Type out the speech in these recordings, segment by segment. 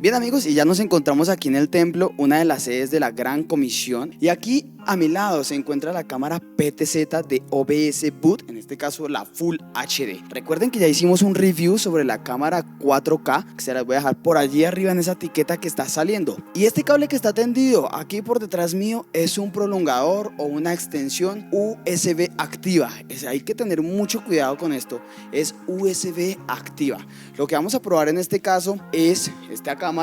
Bien amigos, y ya nos encontramos aquí en el templo, una de las sedes de la Gran Comisión, y aquí a mi lado se encuentra la cámara PTZ de OBS Boot, en este caso la Full HD. Recuerden que ya hicimos un review sobre la cámara 4K, que se las voy a dejar por allí arriba en esa etiqueta que está saliendo. Y este cable que está tendido aquí por detrás mío es un prolongador o una extensión USB activa. Hay que tener mucho cuidado con esto, es USB activa. Lo que vamos a probar en este caso es esta cámara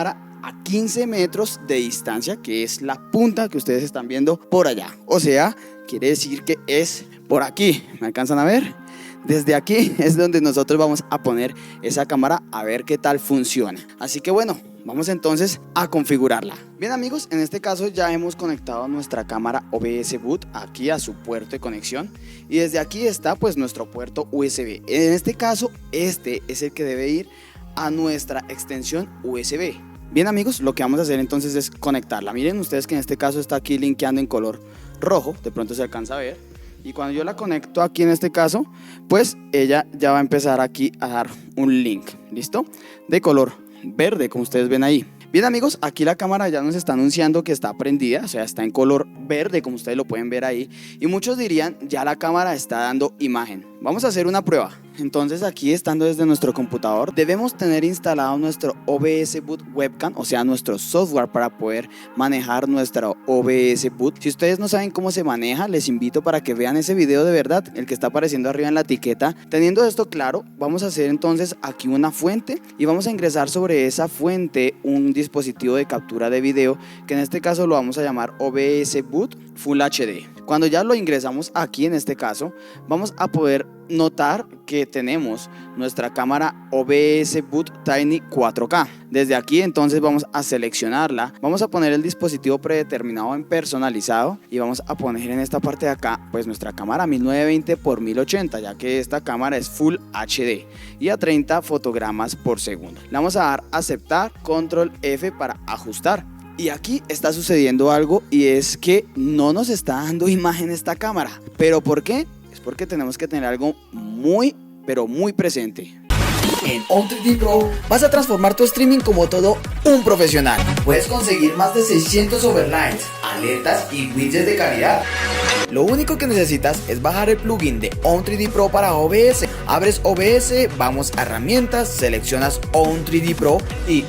a 15 metros de distancia, que es la punta que ustedes están viendo por allá. O sea, quiere decir que es por aquí. ¿Me alcanzan a ver? Desde aquí es donde nosotros vamos a poner esa cámara a ver qué tal funciona. Así que bueno, vamos entonces a configurarla. Bien amigos, en este caso ya hemos conectado nuestra cámara OBS Boot aquí a su puerto de conexión. Y desde aquí está pues nuestro puerto USB. En este caso, este es el que debe ir a nuestra extensión USB. Bien amigos, lo que vamos a hacer entonces es conectarla. Miren ustedes que en este caso está aquí linkeando en color rojo, de pronto se alcanza a ver. Y cuando yo la conecto aquí en este caso, pues ella ya va a empezar aquí a dar un link, ¿listo? De color verde, como ustedes ven ahí. Bien amigos, aquí la cámara ya nos está anunciando que está prendida, o sea, está en color verde, como ustedes lo pueden ver ahí. Y muchos dirían, ya la cámara está dando imagen. Vamos a hacer una prueba. Entonces aquí, estando desde nuestro computador, debemos tener instalado nuestro OBS Boot Webcam, o sea, nuestro software para poder manejar nuestro OBS Boot. Si ustedes no saben cómo se maneja, les invito para que vean ese video de verdad, el que está apareciendo arriba en la etiqueta. Teniendo esto claro, vamos a hacer entonces aquí una fuente y vamos a ingresar sobre esa fuente un dispositivo de captura de video, que en este caso lo vamos a llamar OBS Boot Full HD. Cuando ya lo ingresamos aquí en este caso, vamos a poder notar que tenemos nuestra cámara OBS Boot Tiny 4K. Desde aquí entonces vamos a seleccionarla, vamos a poner el dispositivo predeterminado en personalizado y vamos a poner en esta parte de acá pues nuestra cámara 1920 x 1080, ya que esta cámara es Full HD y a 30 fotogramas por segundo. Le vamos a dar aceptar, control F para ajustar. Y aquí está sucediendo algo, y es que no nos está dando imagen esta cámara. ¿Pero por qué? Es porque tenemos que tener algo muy, pero muy presente. En On3D Pro vas a transformar tu streaming como todo un profesional. Puedes conseguir más de 600 overlays, alertas y widgets de calidad. Lo único que necesitas es bajar el plugin de On3D Pro para OBS. Abres OBS, vamos a herramientas, seleccionas On3D Pro y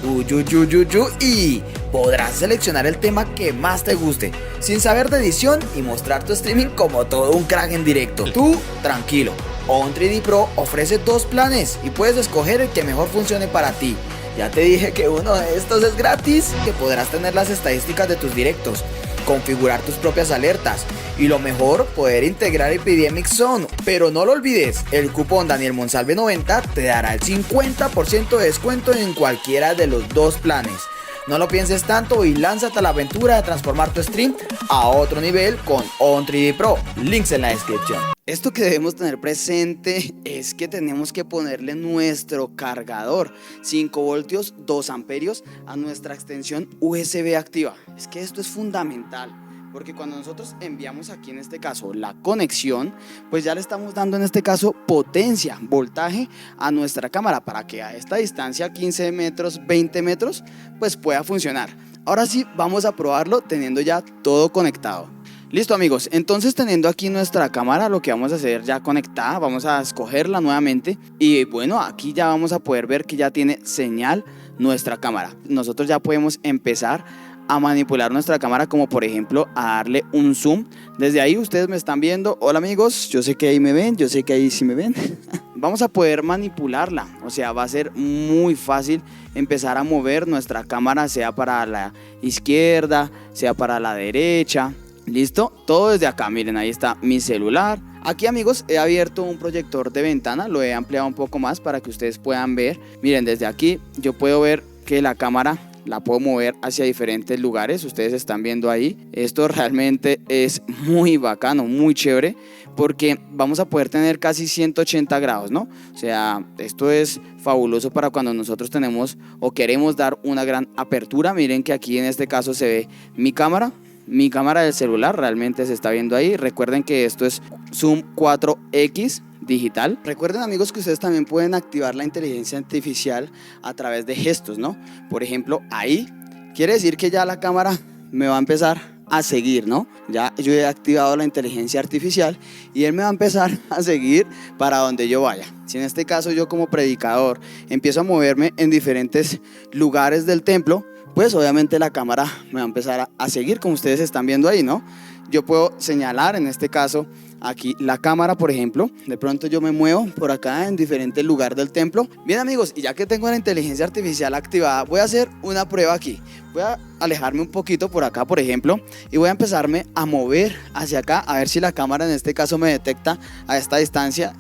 y podrás seleccionar el tema que más te guste, sin saber de edición, y mostrar tu streaming como todo un crack en directo. Tú, tranquilo. On3D Pro ofrece dos planes y puedes escoger el que mejor funcione para ti. Ya te dije que uno de estos es gratis, que podrás tener las estadísticas de tus directos, configurar tus propias alertas y lo mejor, poder integrar Epidemic Zone. Pero no lo olvides, el cupón Daniel Monsalve 90 te dará el 50% de descuento en cualquiera de los dos planes. No lo pienses tanto y lánzate a la aventura de transformar tu stream a otro nivel con On3D Pro. Links en la descripción. Esto que debemos tener presente es que tenemos que ponerle nuestro cargador 5 voltios 2 amperios a nuestra extensión USB activa. Es que esto es fundamental, porque cuando nosotros enviamos aquí en este caso la conexión, pues ya le estamos dando en este caso potencia, voltaje a nuestra cámara para que a esta distancia 15 metros, 20 metros, pues pueda funcionar. Ahora sí, vamos a probarlo teniendo ya todo conectado. Listo amigos, entonces teniendo aquí nuestra cámara, lo que vamos a hacer ya conectada, vamos a escogerla nuevamente y bueno, aquí ya vamos a poder ver que ya tiene señal nuestra cámara. Nosotros ya podemos empezar a manipular nuestra cámara, como por ejemplo a darle un zoom. Desde ahí ustedes me están viendo. Hola amigos, yo sé que ahí me ven, yo sé que ahí sí me ven. Vamos a poder manipularla, o sea, va a ser muy fácil empezar a mover nuestra cámara, sea para la izquierda, sea para la derecha. Listo, todo desde acá. Miren, ahí está mi celular. Aquí amigos, he abierto un proyector de ventana, lo he ampliado un poco más para que ustedes puedan ver. Miren, desde aquí yo puedo ver que la cámara la puedo mover hacia diferentes lugares. Ustedes están viendo ahí. Esto realmente es muy bacano, muy chévere, porque vamos a poder tener casi 180 grados, ¿no? O sea, esto es fabuloso para cuando nosotros tenemos o queremos dar una gran apertura. Miren que aquí en este caso se ve mi cámara del celular, realmente se está viendo ahí. Recuerden que esto es Zoom 4X digital. Recuerden, amigos, que ustedes también pueden activar la inteligencia artificial a través de gestos, ¿no? Por ejemplo, ahí quiere decir que ya la cámara me va a empezar a seguir, ¿no? Ya yo he activado la inteligencia artificial y él me va a empezar a seguir para donde yo vaya. Si en este caso yo como predicador empiezo a moverme en diferentes lugares del templo, pues obviamente la cámara me va a empezar a seguir, como ustedes están viendo ahí, ¿no? Yo puedo señalar en este caso aquí la cámara, por ejemplo. De pronto yo me muevo por acá en diferentes lugares del templo. Bien, amigos, y ya que tengo la inteligencia artificial activada, voy a hacer una prueba aquí. Voy a alejarme un poquito por acá, por ejemplo, y voy a empezarme a mover hacia acá, a ver si la cámara en este caso me detecta a esta distancia.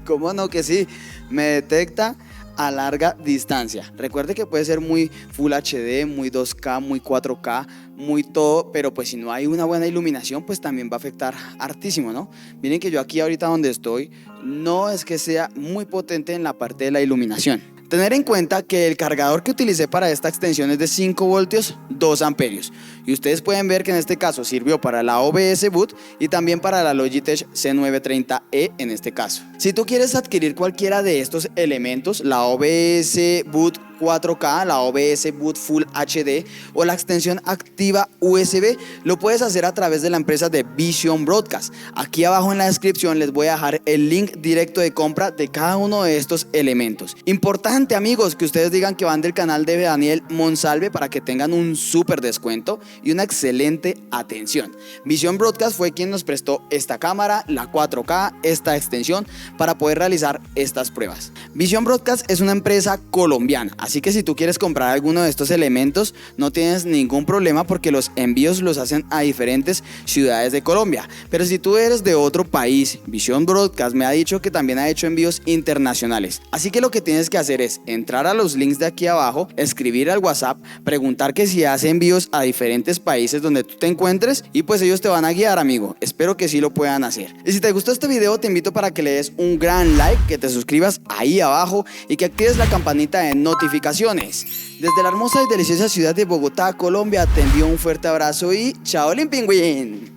¿Cómo no que sí? Me detecta a larga distancia. Recuerde que puede ser muy Full HD, muy 2K, muy 4K, muy todo, pero pues si no hay una buena iluminación, pues también va a afectar hartísimo, ¿no? Miren que yo aquí ahorita donde estoy, no es que sea muy potente en la parte de la iluminación. Tener en cuenta que el cargador que utilicé para esta extensión es de 5 voltios, 2 amperios. Y ustedes pueden ver que en este caso sirvió para la OBS Boot y también para la Logitech C930E en este caso. Si tú quieres adquirir cualquiera de estos elementos, la OBS Boot 4K, la OBS Boot Full HD o la extensión activa USB, lo puedes hacer a través de la empresa de Vision Broadcast. Aquí abajo en la descripción les voy a dejar el link directo de compra de cada uno de estos elementos. Importante, amigos, que ustedes digan que van del canal de Daniel Monsalve para que tengan un súper descuento y una excelente atención. Vision Broadcast fue quien nos prestó esta cámara, la 4K, esta extensión para poder realizar estas pruebas. Vision Broadcast es una empresa colombiana, así que si tú quieres comprar alguno de estos elementos no tienes ningún problema porque los envíos los hacen a diferentes ciudades de Colombia. Pero si tú eres de otro país, Vision Broadcast me ha dicho que también ha hecho envíos internacionales. Así que lo que tienes que hacer es entrar a los links de aquí abajo, escribir al WhatsApp, preguntar que si hace envíos a diferentes países donde tú te encuentres y pues ellos te van a guiar, amigo. Espero que sí lo puedan hacer. Y si te gustó este video te invito para que le des un gran like, que te suscribas ahí abajo y que actives la campanita de notificaciones. Desde la hermosa y deliciosa ciudad de Bogotá, Colombia, te envío un fuerte abrazo y ¡chao, Pingüín!